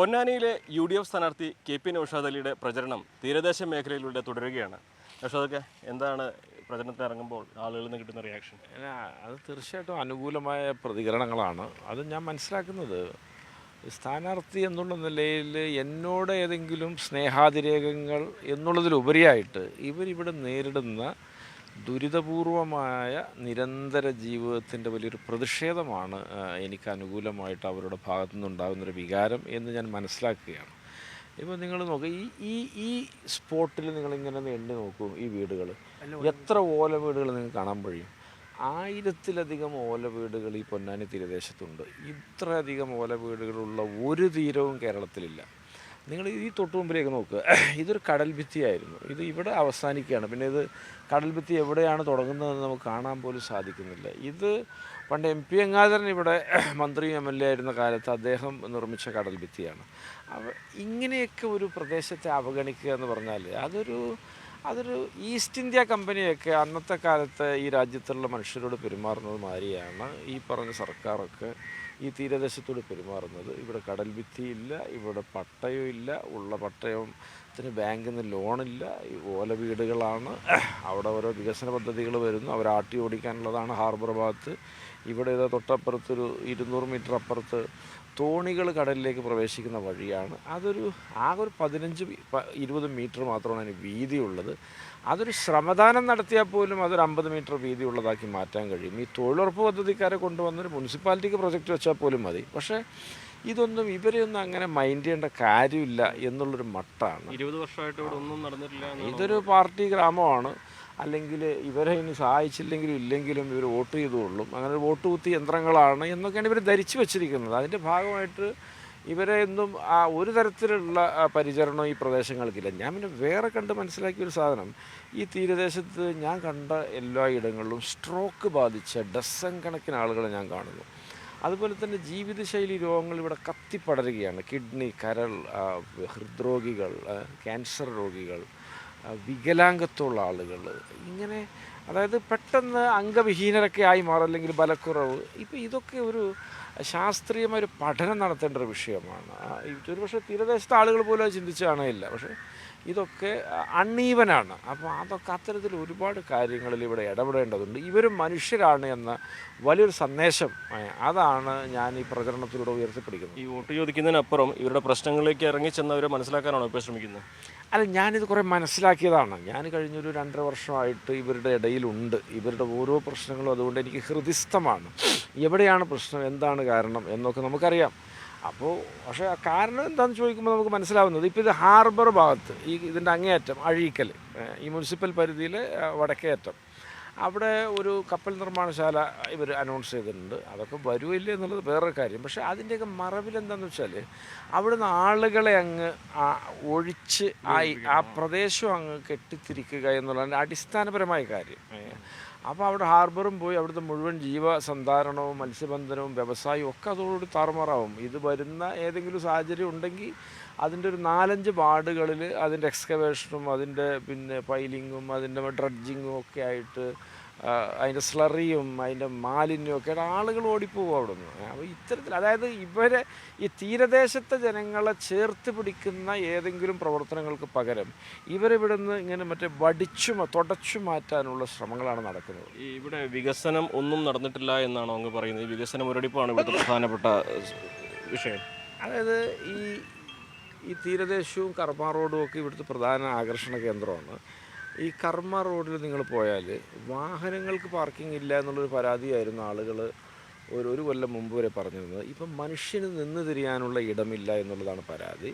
പൊന്നാനിയിലെ UDF സ്ഥാനാർത്ഥി KP Naushad അലിയുടെ പ്രചരണം തീരദേശ മേഖലയിലൂടെ തുടരുകയാണ്. നൗഷാദൊക്കെ എന്താണ് പ്രചരണത്തിന് ഇറങ്ങുമ്പോൾ ആളുകളിൽ നിന്ന് കിട്ടുന്ന റിയാക്ഷൻ? അത് തീർച്ചയായിട്ടും അനുകൂലമായ പ്രതികരണങ്ങളാണ്. അത് ഞാൻ മനസ്സിലാക്കുന്നത് സ്ഥാനാർത്ഥി എന്നുള്ള നിലയിൽ എന്നോട് ഏതെങ്കിലും സ്നേഹാതിരേകങ്ങൾ എന്നുള്ളതിലുപരിയായിട്ട് ഇവരിവിടെ നേരിടുന്ന ദുരിതപൂർവമായ നിരന്തര ജീവിതത്തിൻ്റെ വലിയൊരു പ്രതിഷേധമാണ് എനിക്ക് അനുകൂലമായിട്ട് അവരുടെ ഭാഗത്തു നിന്നുണ്ടാകുന്നൊരു വികാരം എന്ന് ഞാൻ മനസ്സിലാക്കുകയാണ്. ഇപ്പോൾ നിങ്ങൾ നോക്കുക, ഈ ഈ ഈ സ്പോട്ടിൽ നിങ്ങളിങ്ങനെ എണ്ണി നോക്കൂ, ഈ വീടുകൾ എത്ര ഓല വീടുകൾ നിങ്ങൾക്ക് കാണാൻ കഴിയും? 1000-ലധികം ഓല വീടുകൾ ഈ പൊന്നാനി തീരദേശത്തുണ്ട്. ഇത്രയധികം ഓല വീടുകളുള്ള ഒരു തീരവും കേരളത്തിലില്ല. നിങ്ങൾ ഈ തൊട്ടു മുമ്പിലേക്ക് നോക്കുക, ഇതൊരു കടൽ ഭിത്തിയായിരുന്നു. ഇത് ഇവിടെ അവസാനിക്കുകയാണ്. പിന്നെ ഇത് കടൽ ഭിത്തി എവിടെയാണ് തുടങ്ങുന്നതെന്ന് നമുക്ക് കാണാൻ പോലും സാധിക്കുന്നില്ല. ഇത് പണ്ട് MP ഗംഗാധരൻ ഇവിടെ മന്ത്രിയും MLA ആയിരുന്ന കാലത്ത് അദ്ദേഹം നിർമ്മിച്ച കടൽ ഭിത്തിയാണ്. ഇങ്ങനെയൊക്കെ ഒരു പ്രദേശത്തെ അവഗണിക്കുക എന്ന് പറഞ്ഞാൽ അതൊരു ഈസ്റ്റ് ഇന്ത്യ കമ്പനിയൊക്കെ അന്നത്തെ കാലത്ത് ഈ രാജ്യത്തുള്ള മനുഷ്യരോട് പെരുമാറുന്നത് മാതിരിയാണ് ഈ പറഞ്ഞ സർക്കാരൊക്കെ ഈ തീരദേശത്തോട് പെരുമാറുന്നത്. ഇവിടെ കടൽ ഭിത്തിയില്ല, ഇവിടെ പട്ടയമില്ല, ഉള്ള പട്ടയത്തിന് ബാങ്കിൽ നിന്ന് ലോണില്ല, ഈ ഓല വീടുകളാണ്. അവിടെ ഓരോ വികസന പദ്ധതികൾ വരുന്നു, അവർ ആട്ടി ഓടിക്കാനുള്ളതാണ് ഹാർബർ ഭാഗത്ത്. ഇവിടെ ഇതാ തൊട്ടപ്പുറത്തൊരു 200 മീറ്റർ അപ്പുറത്ത് തോണികൾ കടലിലേക്ക് പ്രവേശിക്കുന്ന വഴിയാണ്. ആകെ ഒരു 15-20 മീറ്റർ മാത്രമാണ് അതിന് വീതിയുള്ളത്. അതൊരു ശ്രമദാനം നടത്തിയാൽ പോലും അതൊരു 50 മീറ്റർ വീതിയുള്ളതാക്കി മാറ്റാൻ കഴിയും. ഈ തൊഴിലുറപ്പ് പദ്ധതിക്കാരെ കൊണ്ടുവന്നൊരു മുനിസിപ്പാലിറ്റിക്ക് പ്രൊജക്റ്റ് വെച്ചാൽ പോലും മതി. പക്ഷേ ഇതൊന്നും ഇവരെയൊന്നും അങ്ങനെ മൈൻഡ് ചെയ്യേണ്ട കാര്യമില്ല എന്നുള്ളൊരു മട്ടാണ്. 20 വർഷമായിട്ട് ഇവിടെ ഒന്നും നടന്നിട്ടില്ല. ഇതൊരു പാർട്ടി ഗ്രാമമാണ്. അല്ലെങ്കിൽ ഇവരെ ഇനി സഹായിച്ചില്ലെങ്കിലും ഇല്ലെങ്കിലും ഇവർ വോട്ട് ചെയ്തുകൊള്ളും, അങ്ങനെ വോട്ട് കുത്തി യന്ത്രങ്ങളാണ് എന്നൊക്കെയാണ് ഇവർ ധരിച്ചു വച്ചിരിക്കുന്നത്. അതിൻ്റെ ഭാഗമായിട്ട് ഇവരെ ഒന്നും ഒരു തരത്തിലുള്ള പരിചരണം ഈ പ്രദേശങ്ങൾക്കില്ല. ഞാൻ പിന്നെ വേറെ കണ്ട് മനസ്സിലാക്കിയൊരു സാധനം, ഈ തീരദേശത്ത് ഞാൻ കണ്ട എല്ലാ ഇടങ്ങളിലും സ്ട്രോക്ക് ബാധിച്ച ഡസൻ കണക്കിന് ആളുകളെ ഞാൻ കാണുന്നു. അതുപോലെ തന്നെ ജീവിതശൈലി രോഗങ്ങൾ ഇവിടെ കത്തിപ്പടരുകയാണ്. കിഡ്നി, കരൾ, ഹൃദ്രോഗികൾ, ക്യാൻസർ രോഗികൾ, വികലാംഗത്വമുള്ള ആളുകൾ, ഇങ്ങനെ അതായത് പെട്ടെന്ന് അംഗവിഹീനരൊക്കെ ആയി മാറും, അല്ലെങ്കിൽ ബലക്കുറവ്. ഇപ്പോൾ ഇതൊക്കെ ഒരു ശാസ്ത്രീയമായൊരു പഠനം നടത്തേണ്ട ഒരു വിഷയമാണ്. ഒരുപക്ഷെ തീരദേശത്തെ ആളുകൾ പോലും അത് ചിന്തിച്ച് കാണുകയില്ല. പക്ഷേ ഇതൊക്കെ അണ്ണീവനാണ്. അപ്പോൾ അത്തരത്തിൽ ഒരുപാട് കാര്യങ്ങളിൽ ഇവിടെ ഇടപെടേണ്ടതുണ്ട്. ഇവരും മനുഷ്യരാണ് എന്ന വലിയൊരു സന്ദേശം അതാണ് ഞാൻ ഈ പ്രചരണത്തിലൂടെ ഉയർത്തിപ്പിടിക്കുന്നത്. ഈ വോട്ട് ചോദിക്കുന്നതിനപ്പുറം ഇവരുടെ പ്രശ്നങ്ങളിലേക്ക് ഇറങ്ങിച്ചെന്നവരെ മനസ്സിലാക്കാനാണോ ഇപ്പോൾ ശ്രമിക്കുന്നത്? അല്ല, ഞാനിത് കുറേ മനസ്സിലാക്കിയതാണ്. ഞാൻ കഴിഞ്ഞൊരു 2.5 വർഷമായിട്ട് ഇവരുടെ ഇടയിലുണ്ട്. ഇവരുടെ ഓരോ പ്രശ്നങ്ങളും അതുകൊണ്ട് എനിക്ക് ഹൃദിസ്ഥമാണ്. എവിടെയാണ് പ്രശ്നം, എന്താണ് കാരണം എന്നൊക്കെ നമുക്കറിയാം. പക്ഷേ ആ കാരണം എന്താണെന്ന് ചോദിക്കുമ്പോൾ നമുക്ക് മനസ്സിലാവുന്നത്, ഇപ്പോൾ ഇത് ഹാർബർ ഭാഗത്ത് ഇതിൻ്റെ അങ്ങേയറ്റം അഴീക്കൽ, ഈ മുനിസിപ്പൽ പരിധിയിലെ വടക്കേ അറ്റം, അവിടെ ഒരു കപ്പൽ നിർമ്മാണശാല ഇവർ അനൗൺസ് ചെയ്തിട്ടുണ്ട്. അതൊക്കെ വരുമില്ല എന്നുള്ളത് വേറൊരു കാര്യം. പക്ഷേ അതിൻ്റെയൊക്കെ മറവിലെന്താണെന്ന് വെച്ചാൽ അവിടുന്ന് ആളുകളെ അങ്ങ് ഒഴിച്ച് ആ പ്രദേശം അങ്ങ് കെട്ടിത്തിരിക്കുക എന്നുള്ളതാണ് അടിസ്ഥാനപരമായ കാര്യം. അപ്പോൾ അവിടെ ഹാർബറും പോയി അവിടുത്തെ മുഴുവൻ ജീവസന്ധാരണവും മത്സ്യബന്ധനവും വ്യവസായവും ഒക്കെ അതോടുകൂടി താറുമാറാവും. ഇത് വരുന്ന ഏതെങ്കിലും സാഹചര്യം ഉണ്ടെങ്കിൽ അതിൻ്റെ ഒരു 4-5 വാർഡുകളിൽ അതിൻ്റെ എക്സ്കവേഷനും അതിൻ്റെ പിന്നെ പൈലിങ്ങും അതിൻ്റെ ഡ്രഡ്ജിങ്ങും ഒക്കെ ആയിട്ട് അതിൻ്റെ സ്ലറിയും അതിൻ്റെ മാലിന്യവും ഒക്കെ ആയിട്ട് ആളുകൾ ഓടിപ്പോകും അവിടെ നിന്ന്. അപ്പോൾ ഇത്തരത്തിൽ അതായത് ഇവരെ ഈ തീരദേശത്തെ ജനങ്ങളെ ചേർത്ത് പിടിക്കുന്ന ഏതെങ്കിലും പ്രവർത്തനങ്ങൾക്ക് പകരം ഇവരിവിടെ നിന്ന് ഇങ്ങനെ തുടച്ചു മാറ്റാനുള്ള ശ്രമങ്ങളാണ് നടക്കുന്നത്. ഈ ഇവിടെ വികസനം ഒന്നും നടന്നിട്ടില്ല എന്നാണോ അങ്ങ് പറയുന്നത്? ഈ വികസന മുരടിപ്പാണ് ഇവിടുത്തെ പ്രധാനപ്പെട്ട വിഷയം. അതായത് ഈ തീരദേശവും കർമ്മ റോഡും ഒക്കെ ഇവിടുത്തെ പ്രധാന ആകർഷണ കേന്ദ്രമാണ്. ഈ കർമ്മ റോഡിൽ നിങ്ങൾ പോയാൽ വാഹനങ്ങൾക്ക് പാർക്കിംഗ് ഇല്ല എന്നുള്ളൊരു പരാതിയായിരുന്നു ആളുകൾ ഒരു കൊല്ലം മുമ്പ് വരെ പറഞ്ഞിരുന്നത്. ഇപ്പം മനുഷ്യന് നിന്ന് തിരിയാനുള്ള ഇടമില്ല എന്നുള്ളതാണ് പരാതി.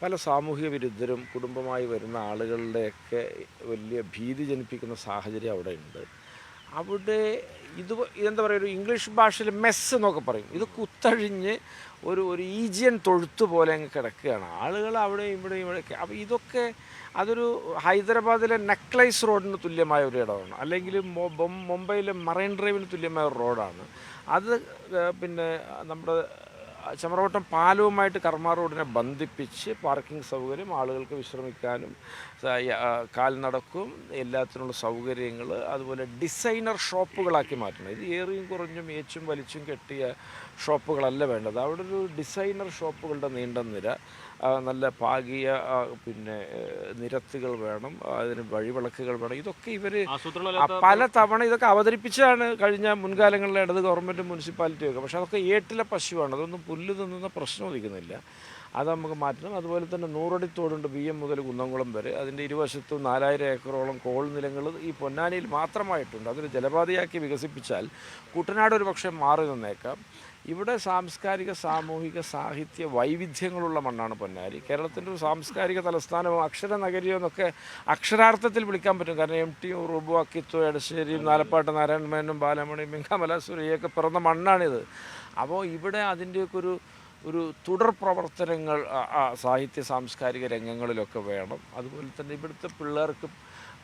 പല സാമൂഹിക വിരുദ്ധരും കുടുംബമായി വരുന്ന ആളുകളുടെയൊക്കെ വലിയ ഭീതി ജനിപ്പിക്കുന്ന സാഹചര്യം അവിടെ ഉണ്ട്. അവിടെ ഇതെന്താ പറയുക, ഒരു ഇംഗ്ലീഷ് ഭാഷയിൽ മെസ്സ് എന്നൊക്കെ പറയും. ഇത് കുത്തഴിഞ്ഞ് ഒരു ഈജിയൻ തൊഴുത്ത് പോലെ അങ്ങ് കിടക്കുകയാണ്. ആളുകൾ അവിടെയും ഇവിടെയൊക്കെ. അപ്പോൾ ഇതൊക്കെ അതൊരു ഹൈദരാബാദിലെ നെക്ലൈസ് റോഡിന് തുല്യമായ ഒരു ഇടമാണ്, അല്ലെങ്കിൽ മുംബൈയിലെ മറൈൻ ഡ്രൈവിന് തുല്യമായ ഒരു റോഡാണ് അത്. പിന്നെ നമ്മുടെ ചമ്രവട്ടം പാലവുമായിട്ട് കർമ്മ റോഡിനെ ബന്ധിപ്പിച്ച് പാർക്കിംഗ് സൗകര്യം, ആളുകൾക്ക് വിശ്രമിക്കാനും കാൽനടക്കും എല്ലാത്തിനുള്ള സൗകര്യങ്ങൾ, അതുപോലെ ഡിസൈനർ ഷോപ്പുകളാക്കി മാറ്റണം. ഇത് ഏറിയും കുറഞ്ഞും ഏച്ചും വലിച്ചും കെട്ടിയ ഷോപ്പുകളല്ല വേണ്ടത്. അവിടെ ഒരു ഡിസൈനർ ഷോപ്പുകളുടെ നീണ്ട നിര, നല്ല പാകിയ നിരത്തുകൾ വേണം, അതിന് വഴിവിളക്കുകൾ വേണം. ഇതൊക്കെ ഇവർ പല തവണ ഇതൊക്കെ അവതരിപ്പിച്ചാണ് കഴിഞ്ഞ മുൻകാലങ്ങളിലെ ഇടത് ഗവൺമെൻറ്റും മുനിസിപ്പാലിറ്റിയൊക്കെ. പക്ഷേ അതൊക്കെ ഏട്ടിലെ പശുവാണ്, അതൊന്നും പുല്ല് തിന്നുന്ന പ്രശ്നം ഒതുക്കുന്നില്ല. അത് നമുക്ക് മാറ്റണം. അതുപോലെ തന്നെ 100 അടി തോടുണ്ട് BM മുതൽ കുന്നംകുളം വരെ. അതിൻ്റെ ഇരുവശത്തും 4000 ഏക്കറോളം കോൾ നിലങ്ങൾ ഈ പൊന്നാനിയിൽ മാത്രമായിട്ടുണ്ട്. അതൊരു ജലപാതയാക്കി വികസിപ്പിച്ചാൽ കുട്ടനാട് ഒരു പക്ഷേ മാറി നിന്നേക്കാം. ഇവിടെ സാംസ്കാരിക, സാമൂഹിക, സാഹിത്യ വൈവിധ്യങ്ങളുള്ള മണ്ണാണ് പൊന്നാനി. കേരളത്തിൻ്റെ ഒരു സാംസ്കാരിക തലസ്ഥാനമോ അക്ഷര നഗരിയോ എന്നൊക്കെ അക്ഷരാർത്ഥത്തിൽ വിളിക്കാൻ പറ്റും. കാരണം MT ഉറുബു, അക്കിത്തോ, എടശ്ശേരിയും നാലപ്പാട്ട് നാരായണ മേനോനും ബാലമണിയും മിങ്കമല സുരയ്യൊക്കെ പിറന്ന മണ്ണാണിത്. അപ്പോൾ ഇവിടെ അതിൻ്റെയൊക്കെ ഒരു തുടർ പ്രവർത്തനങ്ങൾ സാഹിത്യ സാംസ്കാരിക രംഗങ്ങളിലൊക്കെ വേണം. അതുപോലെ തന്നെ ഇവിടുത്തെ പിള്ളേർക്ക്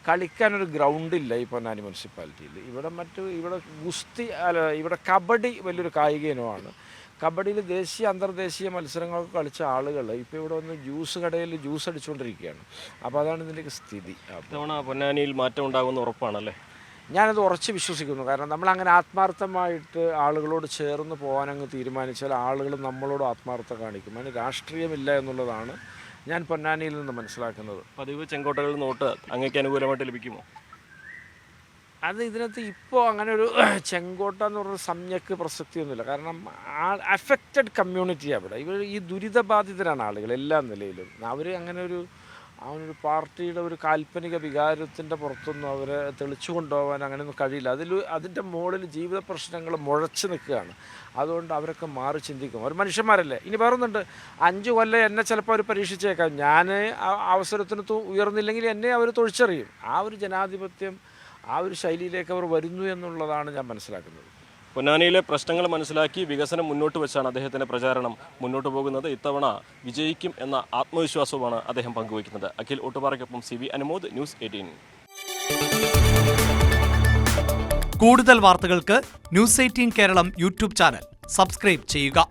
കളിക്കാനൊരു ഗ്രൗണ്ടില്ല ഈ പൊന്നാനി മുനിസിപ്പാലിറ്റിയിൽ. ഇവിടെ ഗുസ്തി ഇവിടെ കബഡി വലിയൊരു കായിക ഇനമാണ്. കബഡിയിൽ ദേശീയ അന്തർദേശീയ മത്സരങ്ങളൊക്കെ കളിച്ച ആളുകൾ ഇപ്പോൾ ഇവിടെ വന്ന് ജ്യൂസ് കടയിൽ ജ്യൂസ് അടിച്ചുകൊണ്ടിരിക്കുകയാണ്. അപ്പോൾ അതാണ് ഇതിൻ്റെയൊക്കെ സ്ഥിതി. തവണ പൊന്നാനിയിൽ മാറ്റം ഉണ്ടാകുമെന്ന് ഉറപ്പാണല്ലേ? ഞാനത് ഉറച്ച് വിശ്വസിക്കുന്നു. കാരണം നമ്മളങ്ങനെ ആത്മാർത്ഥമായിട്ട് ആളുകളോട് ചേർന്ന് പോകാനങ്ങ് തീരുമാനിച്ചാൽ ആളുകൾ നമ്മളോട് ആത്മാർത്ഥത കാണിക്കും. അതിന് രാഷ്ട്രീയമില്ല എന്നുള്ളതാണ് ഞാൻ പൊന്നാനിയിൽ നിന്ന് മനസ്സിലാക്കുന്നത്. പതിവ് ചെങ്കോട്ടകളിൽ നോട്ട് അങ്ങേക്ക് അനുകൂലമായിട്ട് ലഭിക്കുമോ? അത് ഇതിനകത്ത് ഇപ്പോൾ അങ്ങനെ ഒരു ചെങ്കോട്ട എന്ന് പറഞ്ഞ സംജ്ഞക്ക് പ്രസക്തിയൊന്നുമില്ല. കാരണം അഫക്റ്റഡ് കമ്മ്യൂണിറ്റി അവിടെ ഈ ദുരിതബാധിതരാണ് ആളുകൾ എല്ലാ നിലയിലും. അവർ അങ്ങനെ അവനൊരു പാർട്ടിയുടെ ഒരു കാൽപ്പനിക വികാരത്തിൻ്റെ പുറത്തൊന്നും അവരെ തെളിച്ചു കൊണ്ടുപോകാൻ അങ്ങനെയൊന്നും കഴിയില്ല. അതിൻ്റെ മുകളിൽ ജീവിത പ്രശ്നങ്ങൾ മുഴച്ച് നിൽക്കുകയാണ്. അതുകൊണ്ട് അവരൊക്കെ മാറി ചിന്തിക്കും. അവർ മനുഷ്യന്മാരല്ലേ. ഇനി വേറൊന്നുണ്ട്, 5 കൊല്ലം എന്നെ ചിലപ്പോൾ അവർ പരീക്ഷിച്ചേക്കാം. ഞാൻ അവസരത്തിന് ഉയർന്നില്ലെങ്കിൽ എന്നെ അവർ തൊഴിച്ചറിയും. ആ ഒരു ജനാധിപത്യം, ആ ഒരു ശൈലിയിലേക്ക് അവർ വരുന്നു എന്നുള്ളതാണ് ഞാൻ മനസ്സിലാക്കുന്നത്. പൊന്നാനിയിലെ പ്രശ്നങ്ങൾ മനസ്സിലാക്കി വികസനം മുന്നോട്ട് വെച്ചാണ് അദ്ദേഹത്തിൻ്റെ പ്രചാരണം മുന്നോട്ട് പോകുന്നത്. ഇത്തവണ വിജയിക്കും എന്ന ആത്മവിശ്വാസവുമാണ് അദ്ദേഹം പങ്കുവയ്ക്കുന്നത്. Akhil ഒട്ടുപാറയ്ക്കൊപ്പം CV Anumod, News 18. കൂടുതൽ വാർത്തകൾക്ക് News 18 Keralam YouTube channel subscribe ചെയ്യുക.